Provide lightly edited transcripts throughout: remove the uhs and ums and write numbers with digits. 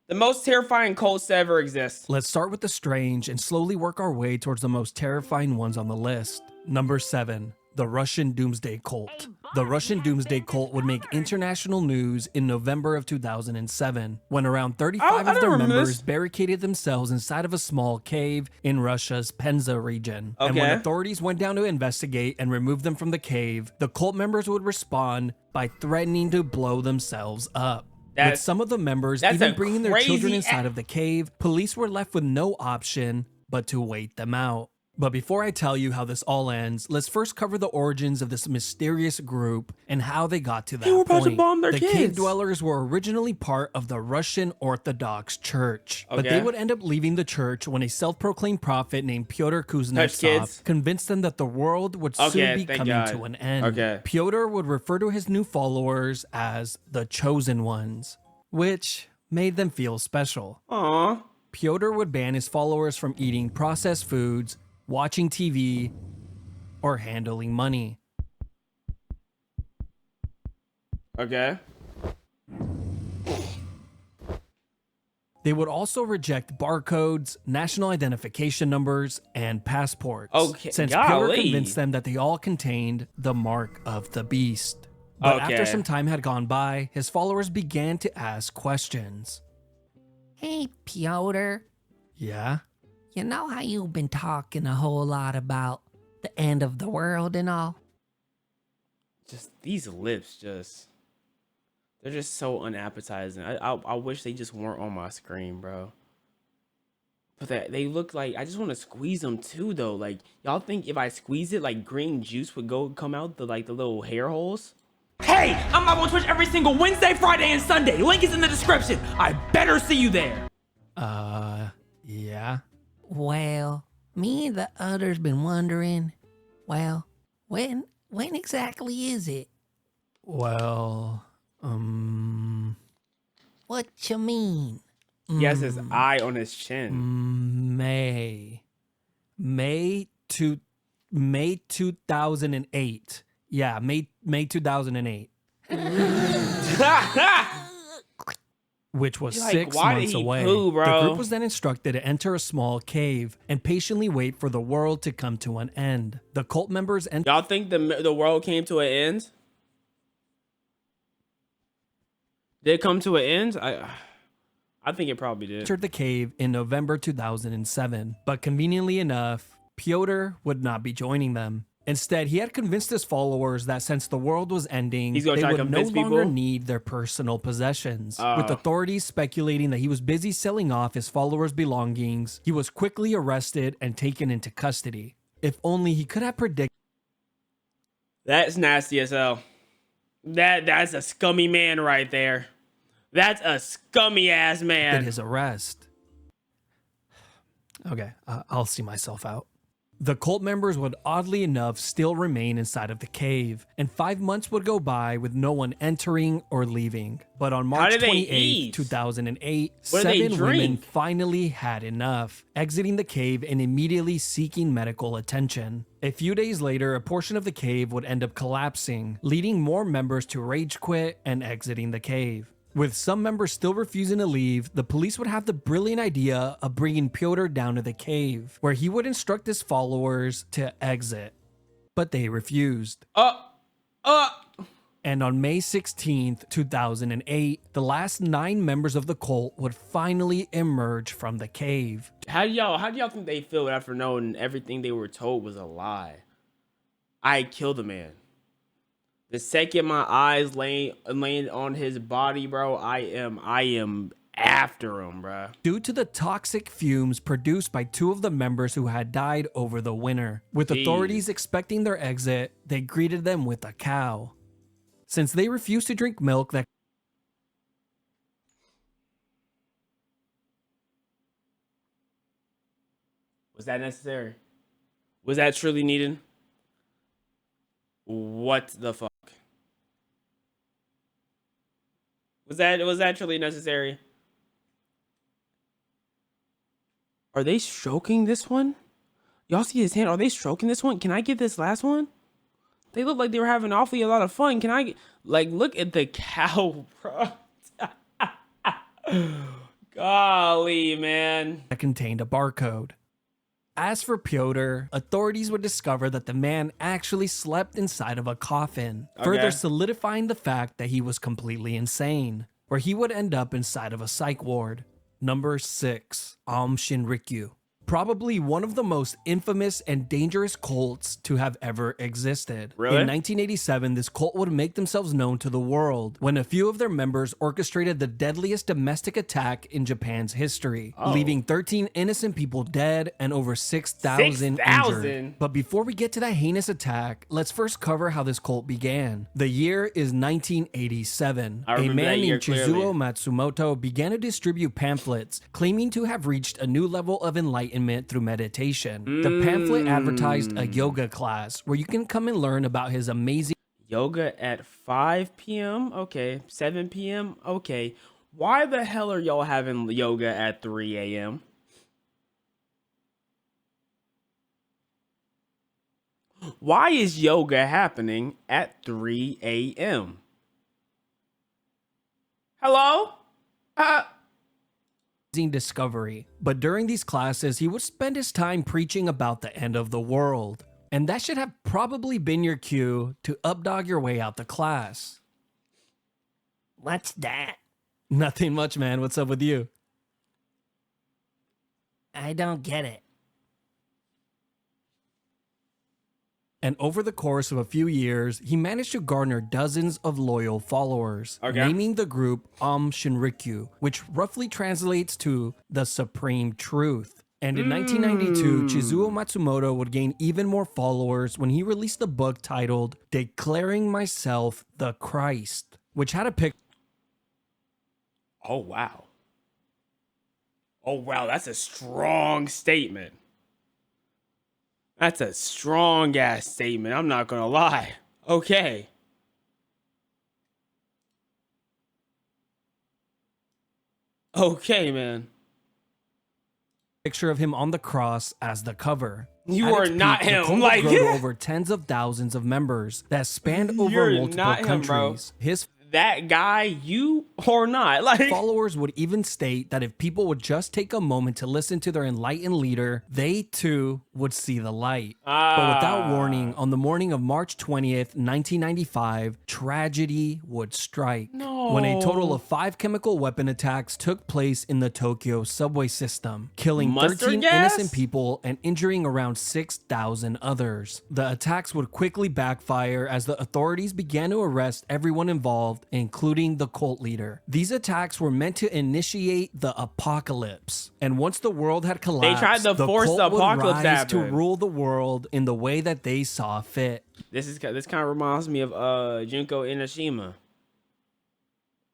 The most terrifying cults to ever exist. Let's start with the strange and slowly work our way towards the most terrifying ones on the list. Number 7. The Russian Doomsday Cult. The Russian Doomsday Cult would make international news in November of 2007, when around 35 of their members barricaded themselves inside of a small cave in Russia's Penza region. And when authorities went down to investigate and remove them from the cave, the cult members would respond by threatening to blow themselves up. With some of the members even bringing their children inside of the cave, police were left with no option but to wait them out. But before I tell you how this all ends, let's first cover the origins of this mysterious group and how they got to that point. About to bomb their kids. Cave dwellers were originally part of the Russian Orthodox Church, but they would end up leaving the church when a self-proclaimed prophet named Pyotr Kuznetsov convinced them that the world would soon be coming to an end. Pyotr would refer to his new followers as the Chosen Ones, which made them feel special. Pyotr would ban his followers from eating processed foods, watching TV, or handling money. They would also reject barcodes, national identification numbers, and passports, since Pyotr convinced them that they all contained the mark of the beast. But after some time had gone by, his followers began to ask questions. Hey, Pyotr. Yeah? You know how you've been talking a whole lot about the end of the world and all? Just these lips, they're just so unappetizing. I wish they just weren't on my screen, bro. But they look like, I just want to squeeze them too, though. Like, y'all think if I squeeze it, like green juice would come out the little hair holes? Hey, I'm live on Twitch every single Wednesday, Friday, and Sunday. Link is in the description. I better see you there. Yeah? Well, me and the others been wondering, well, when exactly is it? Well, What you mean? He has his eye on his chin. May 2008. Yeah, May 2008. Which was 6 months away. The group was then instructed to enter a small cave and patiently wait for the world to come to an end. The cult members and y'all think the world came to an end? Did it come to an end? I think it probably did. Entered the cave in November 2007, but conveniently enough, Pyotr would not be joining them. Instead, he had convinced his followers that since the world was ending, they would no longer need their personal possessions. With authorities speculating that he was busy selling off his followers' belongings, he was quickly arrested and taken into custody. If only he could have predicted. That's nasty as hell. That's a scummy man right there. That's a scummy ass man. His arrest. Okay, I'll see myself out. The cult members would oddly enough still remain inside of the cave, and 5 months would go by with no one entering or leaving. But on March 28, 2008, 7 women finally had enough, exiting the cave and immediately seeking medical attention. A few days later, a portion of the cave would end up collapsing, leading more members to rage quit and exiting the cave. With some members still refusing to leave, the police would have the brilliant idea of bringing Pyotr down to the cave, where he would instruct his followers to exit. But they refused. And on May 16th, 2008, the last 9 members of the cult would finally emerge from the cave. How do y'all think they feel after knowing everything they were told was a lie? I killed the man. The second my eyes laying on his body, bro, I am after him, bro. Due to the toxic fumes produced by 2 of the members who had died over the winter. With authorities expecting their exit, they greeted them with a cow. Since they refused to drink milk that was that necessary? Was that truly needed? What the fuck? Was that truly necessary? Are they stroking this one? Y'all see his hand? Are they stroking this one? Can I get this last one? They look like they were having awfully a lot of fun. Can I look at the cow, bro? Golly, man. that contained a barcode. As for Pyotr, authorities would discover that the man actually slept inside of a coffin, further Okay. solidifying the fact that he was completely insane, where he would end up inside of a psych ward. Number 6. Shinrikyo. Probably one of the most infamous and dangerous cults to have ever existed. Really? In 1987, this cult would make themselves known to the world when a few of their members orchestrated the deadliest domestic attack in Japan's history, leaving 13 innocent people dead and over 6,000 6,000? injured. But before we get to that heinous attack, let's first cover how this cult began. The year is 1987. I A remember that man year named clearly. Chizuo Matsumoto began to distribute pamphlets claiming to have reached a new level of enlightenment through meditation. The pamphlet advertised a yoga class where you can come and learn about his amazing Yoga at 5 p.m.? Okay. 7 p.m.? Okay. Why the hell are y'all having yoga at 3 a.m.? Why is yoga happening at 3 a.m.? Hello? discovery. But during these classes, he would spend his time preaching about the end of the world. And that should have probably been your cue to updog your way out the class. What's that? Nothing much, man. What's up with you? I don't get it. And over the course of a few years, he managed to garner dozens of loyal followers, Okay. naming the group Shinrikyo, which roughly translates to the Supreme Truth. And in 1992, Chizuo Matsumoto would gain even more followers when he released a book titled Declaring Myself the Christ, which had a picture Oh, wow. Oh, wow. That's a strong statement. That's a strong ass statement. I'm not going to lie. Okay. Okay, man. of him on the cross as the cover. You At are its not peak, the him, cult would like- grow to over tens of thousands of members that spanned over You're multiple not him, bro. countries. His That guy, you or not. Like, followers would even state that if people would just take a moment to listen to their enlightened leader, they too would see the light. But without warning, on the morning of March 20th, 1995, tragedy would strike. When a total of 5 chemical weapon attacks took place in the Tokyo subway system, killing Mustard 13 gas? innocent people and injuring around 6,000 others. The attacks would quickly backfire as the authorities began to arrest everyone involved, including the cult leader. These attacks were meant to initiate the apocalypse. And once the world had collapsed, tried to the force cult the would apocalypse to rise to happen. rule the world in the way that they saw fit. this kind of reminds me of Junko Inoshima.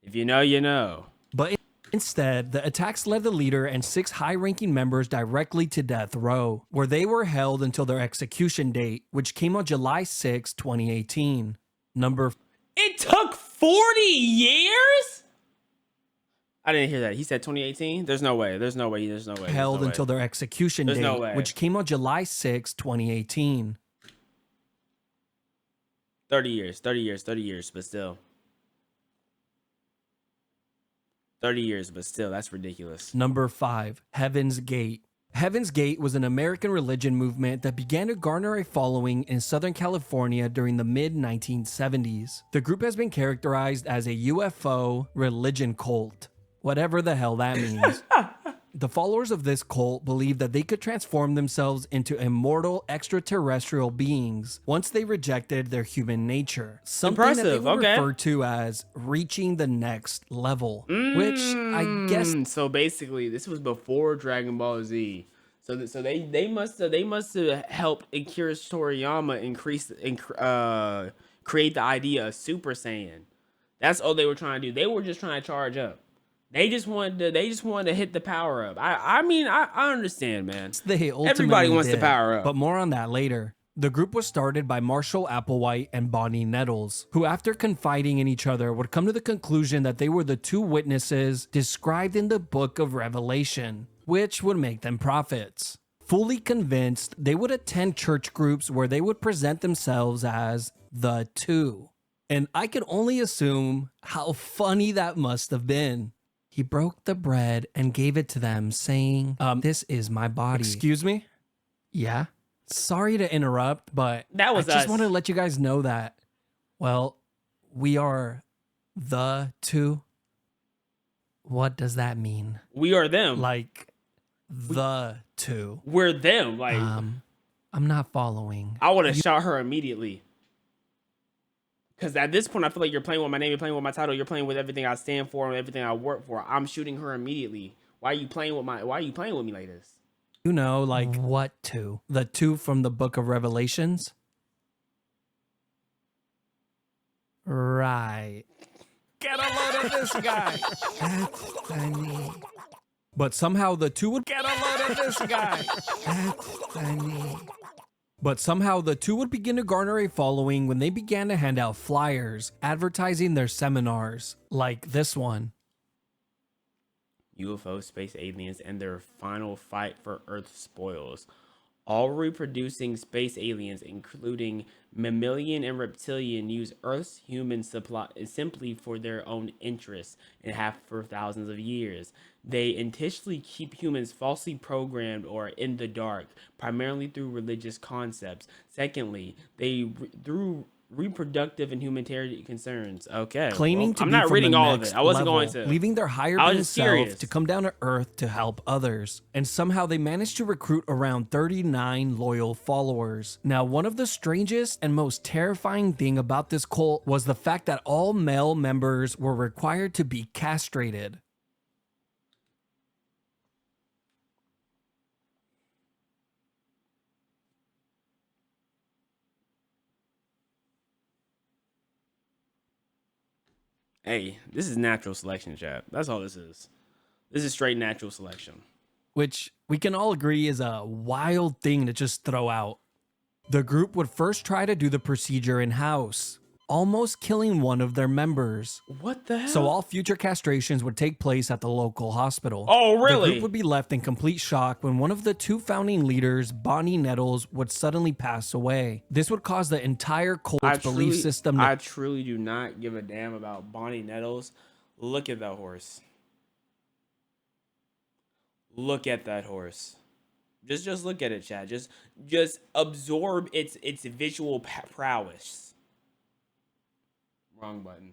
If you know, you know. But instead, the attacks led the leader and 6 high-ranking members directly to death row, where they were held until their execution date, which came on July 6, 2018. Number It took 40 years? I didn't hear that. He said 2018? There's no way. There's no way. There's no way. held until their execution There's date, no way. which came on July 6, 2018. 30 years, 30 years, 30 years, but still. 30 years, but still, that's ridiculous. Number 5, Heaven's Gate. Heaven's Gate was an American religion movement that began to garner a following in Southern California during the mid-1970s. The group has been characterized as a UFO religion cult, whatever the hell that means. The followers of this cult believed that they could transform themselves into immortal extraterrestrial beings once they rejected their human nature. Something that they Impressive, would okay. refer to as reaching the next level, which I guess So basically, this was before Dragon Ball Z. So they must have helped Akira Toriyama create the idea of Super Saiyan. That's all they were trying to do. They were just trying to charge up. They just wanted to hit the power up. I mean, I understand, man. they ultimately Everybody wants to did, power up. but more on that later. The group was started by Marshall Applewhite and Bonnie Nettles, who after confiding in each other would come to the conclusion that they were the 2 witnesses described in the book of Revelation, which would make them prophets. Fully convinced, they would attend church groups where they would present themselves as the 2. And I can only assume how funny that must have been. He broke the bread and gave it to them, saying, this is my body. Excuse me? Yeah? Sorry to interrupt, but That was I just us. want to let you guys know that, well, we are the two. What does that mean? We are them. Like, the two. We're them. Like, I'm not following. I would have shot her immediately. Because at this point, I feel like you're playing with my name, you're playing with my title, you're playing with everything I stand for and everything I work for. I'm shooting her immediately. Why are you playing with me like this? You know, like what two? The two from the book of Revelations? Right. Get a load of this guy. That's funny. But somehow the two would get a load of this guy. That's funny. But somehow the two would begin to garner a following when they began to hand out flyers advertising their seminars, like this one. UFO, space aliens, and their final fight for Earth spoils. All reproducing space aliens, including mammalian and reptilian, use Earth's human supply simply for their own interests and have for thousands of years. They intentionally keep humans falsely programmed or in the dark, primarily through religious concepts. Secondly, through reproductive and humanitarian concerns. Okay, Claiming well, to I'm be not from reading the all of next it. I wasn't level, going to. leaving their higher I was being just self curious. to come down to Earth to help others. And somehow they managed to recruit around 39 loyal followers. Now, one of the strangest and most terrifying thing about this cult was the fact that all male members were required to be castrated. Hey, this is natural selection, chat. That's all this is. This is straight natural selection. Which we can all agree is a wild thing to just throw out. The group would first try to do the procedure in-house, almost killing one of their members. What the hell? So all future castrations would take place at the local hospital. Oh, The really? group would be left in complete shock when one of the two founding leaders, Bonnie Nettles, would suddenly pass away. This would cause the entire cult's belief system to I truly do not give a damn about Bonnie Nettles. Look at that horse. Look at that horse. Just look at it, chat. Just absorb its visual prowess. Wrong button.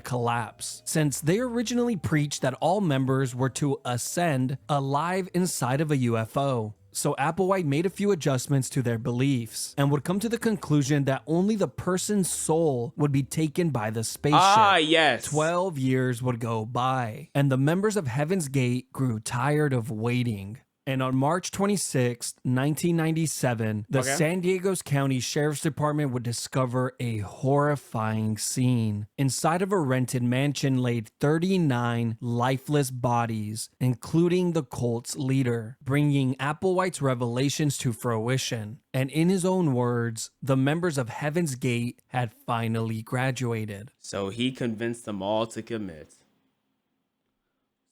collapse, since they originally preached that all members were to ascend alive inside of a UFO. So Applewhite made a few adjustments to their beliefs and would come to the conclusion that only the person's soul would be taken by the spaceship. Ah, yes. 12 years would go by, and the members of Heaven's Gate grew tired of waiting. And on March 26, 1997, the San Diego County Sheriff's Department would discover a horrifying scene. Inside of a rented mansion laid 39 lifeless bodies, including the cult's leader, bringing Applewhite's revelations to fruition. And in his own words, the members of Heaven's Gate had finally graduated. So he convinced them all to commit.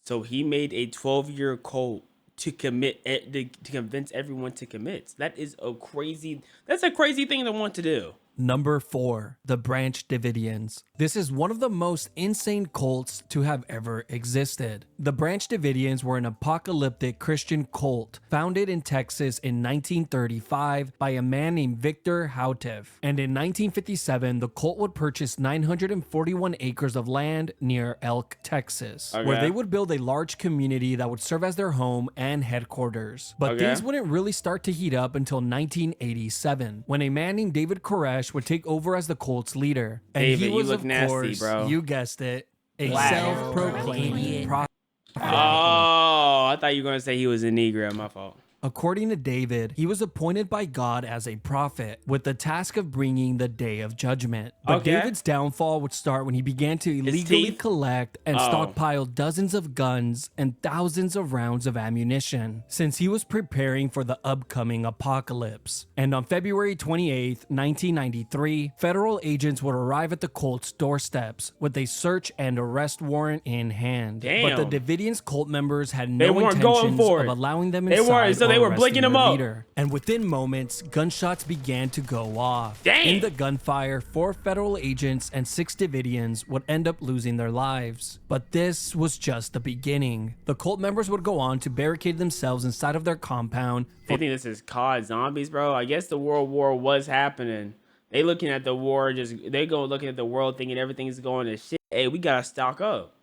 So he made a 12-year cult to commit, to convince everyone to commit. That's a crazy thing to want to do. Number 4, the Branch Dividians. This is one of the most insane cults to have ever existed. The Branch Dividians were an apocalyptic Christian cult founded in Texas in 1935 by a man named Victor Houteff. And in 1957, the cult would purchase 941 acres of land near Elk, Texas, where they would build a large community that would serve as their home and headquarters. But things wouldn't really start to heat up until 1987, when a man named David Koresh would take over as the cult's leader. And David, he was, you look of nasty, course, bro. you guessed it, a Black. self-proclaimed prophet. Oh, I thought you were going to say he was a Negro. My fault. According to David, he was appointed by God as a prophet with the task of bringing the day of judgment. But David's downfall would start when he began to illegally collect and stockpile dozens of guns and thousands of rounds of ammunition, since he was preparing for the upcoming apocalypse. And on February 28, 1993, federal agents would arrive at the cult's doorsteps with a search and arrest warrant in hand. But the Davidians cult members had no intentions of allowing them inside. So they were arresting blinking their him up. leader. And within moments, gunshots began to go off. Dang. In the gunfire, 4 federal agents and 6 Dividians would end up losing their lives. But this was just the beginning. The cult members would go on to barricade themselves inside of their compound. They think this is COD Zombies, bro. I guess the World War was happening. They looking at the war, they go looking at the world thinking everything's going to shit. Hey, we gotta stock up.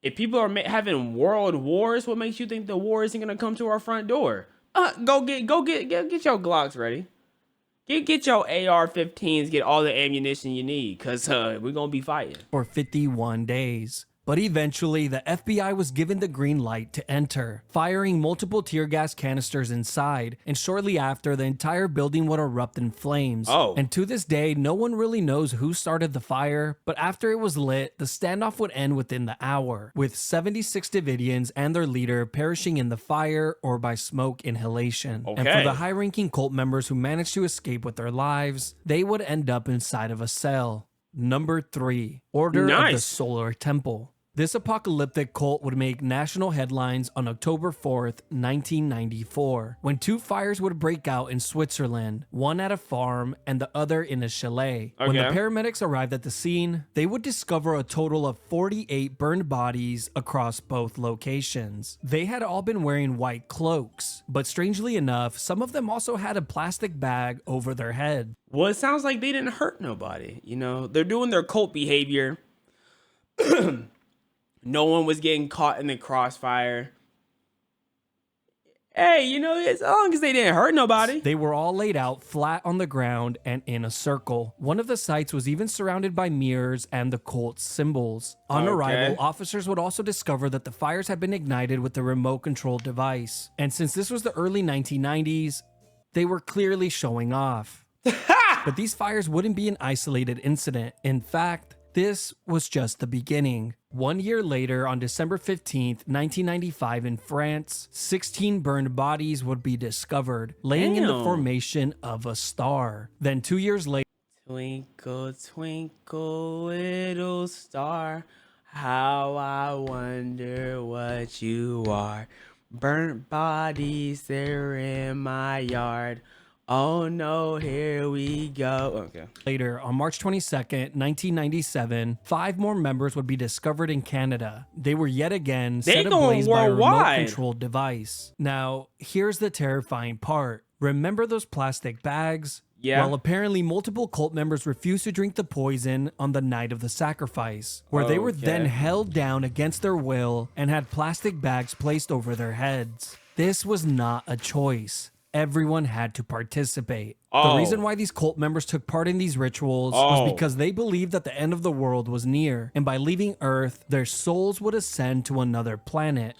If people are having world wars, what makes you think the war isn't gonna come to our front door? Go get your Glocks ready. Get your AR-15s, get all the ammunition you need, cause we're gonna be fighting. For 51 days. But eventually, the FBI was given the green light to enter, firing multiple tear gas canisters inside, and shortly after, the entire building would erupt in flames. Oh. And to this day, no one really knows who started the fire, but after it was lit, the standoff would end within the hour, with 76 Dividians and their leader perishing in the fire or by smoke inhalation. And for Okay. the high-ranking cult members who managed to escape with their lives, they would end up inside of a cell. Number 3, Order of the Nice. Solar Temple. This apocalyptic cult would make national headlines on October 4th, 1994, when 2 fires would break out in Switzerland, one at a farm and the other in a chalet. When the Okay. paramedics arrived at the scene, they would discover a total of 48 burned bodies across both locations. They had all been wearing white cloaks, but strangely enough, some of them also had a plastic bag over their head. Well, it sounds like they didn't hurt nobody. You know, they're doing their cult behavior. No one was getting caught in the crossfire. Hey, you know, as long as they didn't hurt nobody. They were all laid out flat on the ground and in a circle. One of the sites was even surrounded by mirrors and the cult's symbols. On Okay. arrival, officers would also discover that the fires had been ignited with the remote control device. And since this was the early 1990s, they were clearly showing off. But these fires wouldn't be an isolated incident. In fact, this was just the beginning. 1 year later, on December 15th, 1995 in France, 16 burned bodies would be discovered, laying in the Damn. formation of a star. Then 2 years later, Twinkle, twinkle, little star, how I wonder what you are. Burnt bodies, they're in my yard. Oh no, here we go. Okay. on March 22nd, 1997, 5 more members would be discovered in Canada. They were yet again They set going ablaze by a worldwide. remote-controlled device. Now, here's the terrifying part. Remember those plastic bags? Yeah. Well, apparently multiple cult members refused to drink the poison on the night of the sacrifice, where they were then Okay. held down against their will and had plastic bags placed over their heads. This was not a choice. Everyone had to participate. The Oh. reason why these cult members took part in these rituals was because they believed that the end of the world was near, and by leaving Earth, their souls would ascend to another planet.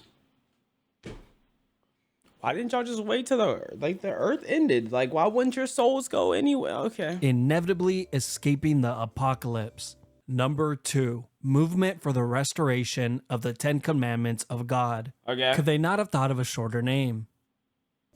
Why didn't y'all just wait till the earth ended? Like, why wouldn't your souls go anywhere? Okay. Inevitably escaping the apocalypse. Number 2, movement for the restoration of the 10 Commandments of God. Okay. Could they not have thought of a shorter name?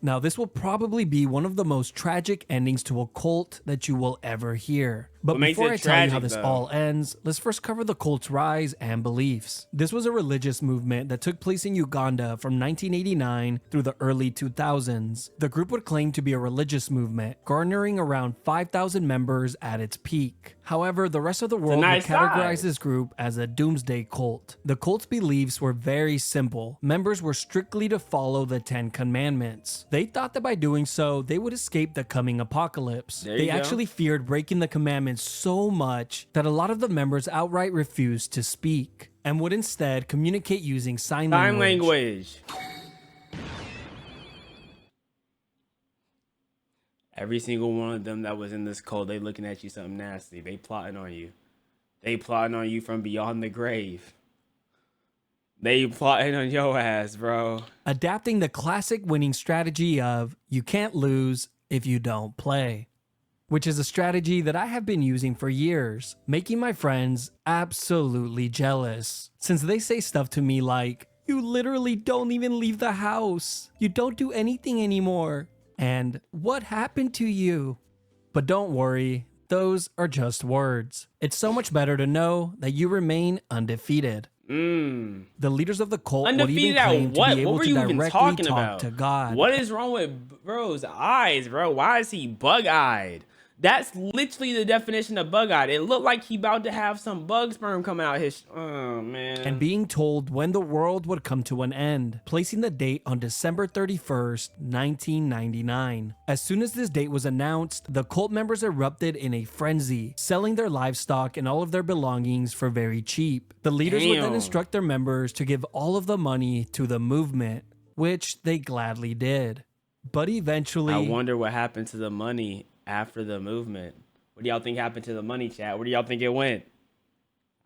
Now, this will probably be one of the most tragic endings to a cult that you will ever hear. But What makes before it I tell you how tragic, this though? all ends, let's first cover the cult's rise and beliefs. This was a religious movement that took place in Uganda from 1989 through the early 2000s. The group would claim to be a religious movement, garnering around 5,000 members at its peak. However, the rest of the world nice would categorize size. this group as a Doomsday cult. The cult's beliefs were very simple. Members were strictly to follow the 10 Commandments. They thought that by doing so, they would escape the coming apocalypse. There They you go. actually feared breaking the commandments so much that a lot of the members outright refused to speak and would instead communicate using sign Sign language. language. Every single one of them that was in this cult, they looking at you something nasty. They plotting on you. They plotting on you from beyond the grave. They plotting on your ass, bro. Adapting the classic winning strategy of you can't lose if you don't play, which is a strategy that I have been using for years, making my friends absolutely jealous, since they say stuff to me like, "You literally don't even leave the house. You don't do anything anymore. And what happened to you?" But don't worry, those are just words. It's so much better to know that you remain undefeated. The leaders of the cult would Undefeated even at claim to what? be What able were to you even directly talking talk about? to God. What is wrong with bro's eyes, bro? Why is he bug-eyed? That's literally the definition of bug-eyed. It looked like he about to have some bug sperm coming out his. Oh man. And being told when the world would come to an end, placing the date on December 31st, 1999. As soon as this date was announced, the cult members erupted in a frenzy, selling their livestock and all of their belongings for very cheap. The leaders would then Damn. instruct their members to give all of the money to the movement, which they gladly did. But eventually, I wonder what happened to the money after the movement. What do y'all think happened to the money, chat? Where do y'all think it went?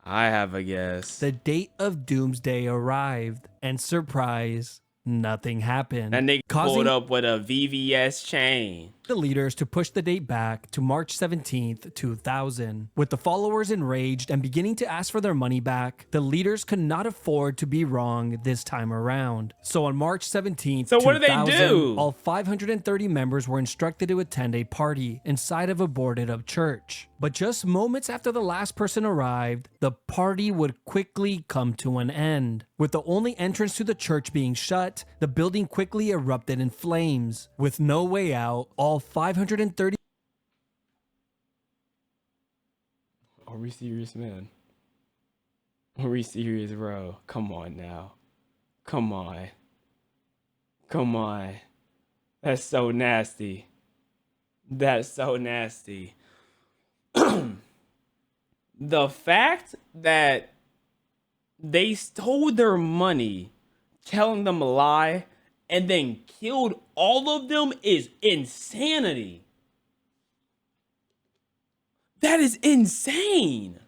I have a guess. the date of Doomsday arrived, and surprise, nothing happened. That nigga causing pulled up with a VVS chain. the leaders to push the date back to March 17th, 2000. With the followers enraged and beginning to ask for their money back, the leaders could not afford to be wrong this time around. So on March 17th, So what did they 2000, do? all 530 members were instructed to attend a party inside of a boarded up church. But just moments after the last person arrived, the party would quickly come to an end. With the only entrance to the church being shut, the building quickly erupted in flames. With no way out, all 530 Are we serious, man? Are we serious, bro? Come on now. Come on. Come on. That's so nasty. That's so nasty. The fact that they stole their money, telling them a lie, and then killed all of them is insanity. That is insane.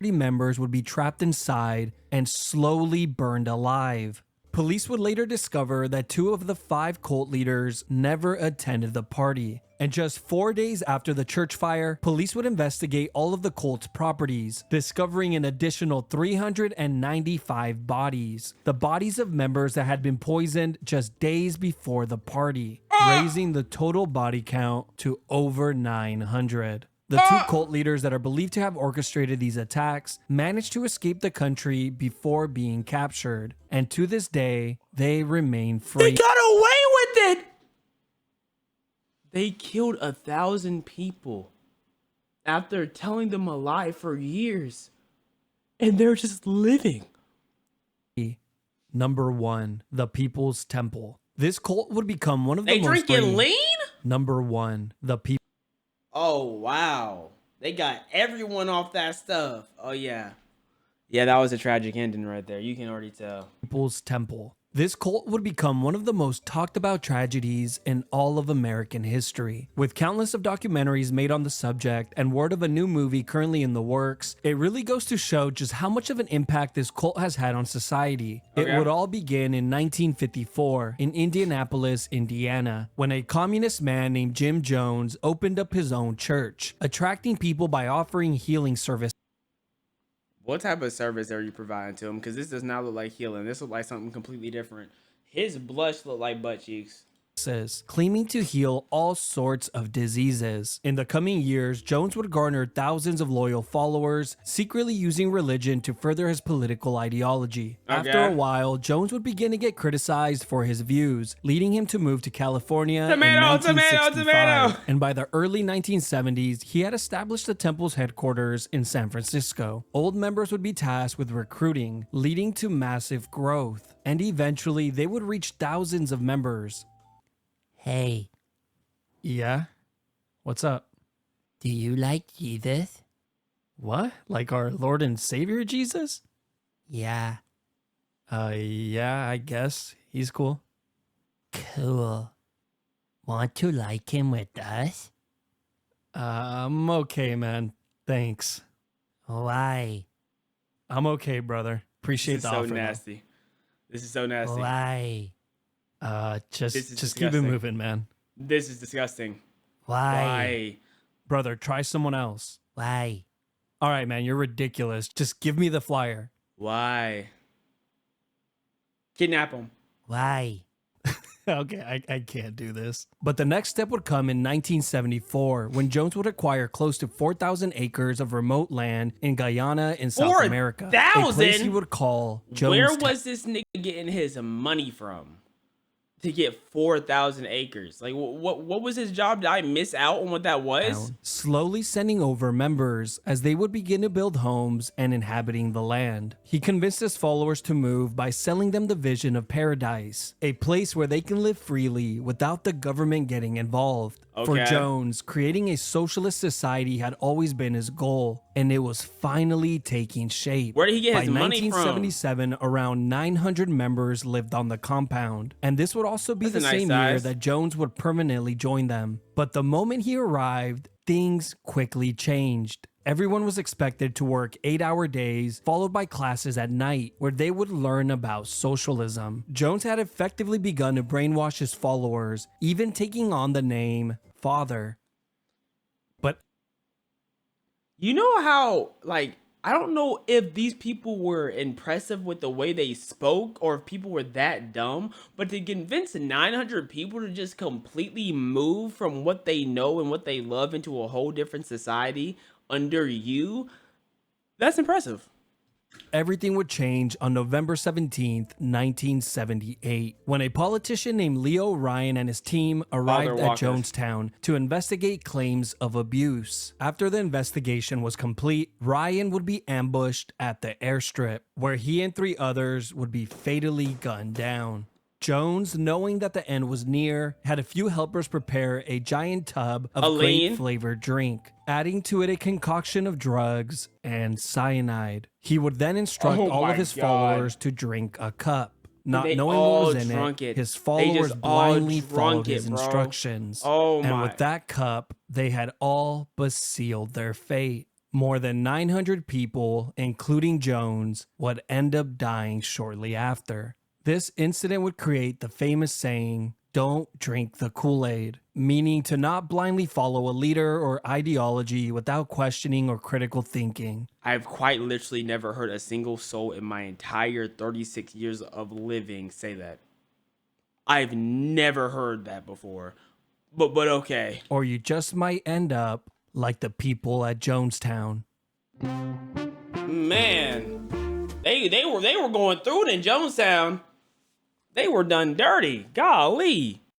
members would be trapped inside and slowly burned alive. Police would later discover that 2 of the 5 cult leaders never attended the party. And just 4 days after the church fire, police would investigate all of the cult's properties, discovering an additional 395 bodies. The bodies of members that had been poisoned just days before the party, raising the total body count to over 900. The 2 cult leaders that are believed to have orchestrated these attacks managed to escape the country before being captured, and to this day, they remain free. They got away with it. They killed 1,000 people after telling them a lie for years, and they're just living. Number 1, the People's Temple. This cult would become one of the They most drinking lean? Number 1, the Oh wow, they got everyone off that stuff. Oh yeah, yeah, that was a tragic ending right there. You can already tell. People's Temple. This cult would become one of the most talked about tragedies in all of American history. With countless of documentaries made on the subject and word of a new movie currently in the works, it really goes to show just how much of an impact this cult has had on society. Okay. It would all begin in 1954 in Indianapolis, Indiana, when a communist man named Jim Jones opened up his own church, attracting people by offering healing services. What type of service are you providing to him? Because this does not look like healing. This looks like something completely different. His blush looked like butt cheeks. Claiming to heal all sorts of diseases. In the coming years, Jones would garner thousands of loyal followers, secretly using religion to further his political ideology. Okay. After a while, Jones would begin to get criticized for his views, leading him to move to California in Tomato. 1965. And by the early 1970s, he had established the temple's headquarters in San Francisco. Old members would be tasked with recruiting, leading to massive growth. And eventually, they would reach thousands of members. Hey, Yeah? What's up? do you like Jesus? What? Like our Lord and Savior Jesus? Yeah, Yeah, I guess. He's cool. cool. Want to like him with us? I'm okay, man. Thanks. Why? I'm okay, brother. Appreciate This is the so offer. though. nasty. This is so nasty. Why? Just This is keep it disgusting. moving, man. This is disgusting. Why? Why? Brother, try someone else. Why? All right, man, you're ridiculous. Just give me the flyer. Why? Kidnap him. Why? Okay, I can't do this. But the next step would come in 1974 when Jones would acquire close to 4,000 acres of remote land in Guyana in South America. A place he 4,000? would call Where Jonestown. was this nigga getting his money from to get 4,000 acres? Like, what was his job? Did I miss out on what that was? Slowly sending over members as they would begin to build homes and inhabiting the land. He convinced his followers to move by selling them the vision of paradise, a place where they can live freely without the government getting involved. For Okay. Jones, creating a socialist society had always been his goal, and it was finally taking shape. Where did he get By his money from? 1977, around 900 members lived on the compound, and this would also be That's the a nice same year size. that Jones would permanently join them. But the moment he arrived, things quickly changed. Everyone was expected to work 8-hour days, followed by classes at night, where they would learn about socialism. Jones had effectively begun to brainwash his followers, even taking on the name Father. But You know how, like, I don't know if these people were impressive with the way they spoke or if people were that dumb, but to convince 900 people to just completely move from what they know and what they love into a whole different society under you, that's impressive. everything would change on November 17th, 1978, when a politician named Leo Ryan and his team arrived at Walker. Jonestown to investigate claims of abuse. After the investigation was complete, Ryan would be ambushed at the airstrip, where he and 3 others would be fatally gunned down. Jones, knowing that the end was near, had a few helpers prepare a giant tub of Aline? grape-flavored drink, adding to it a concoction of drugs and cyanide. He would then instruct Oh all my of his God. followers to drink a cup. Not They knowing all what was in drunk it, it. his They followers just all blindly drunk followed it, his bro. instructions. Oh And my. with that cup, they had all but sealed their fate. More than 900 people, including Jones, would end up dying shortly after. This incident would create the famous saying, "Don't drink the Kool-Aid," meaning to not blindly follow a leader or ideology without questioning or critical thinking. I've quite literally never heard a single soul in my entire 36 years of living say that. I've never heard that before. But okay. Or you just might end up like the people at Jonestown. Man, they were going through it in Jonestown. They were done dirty. Golly.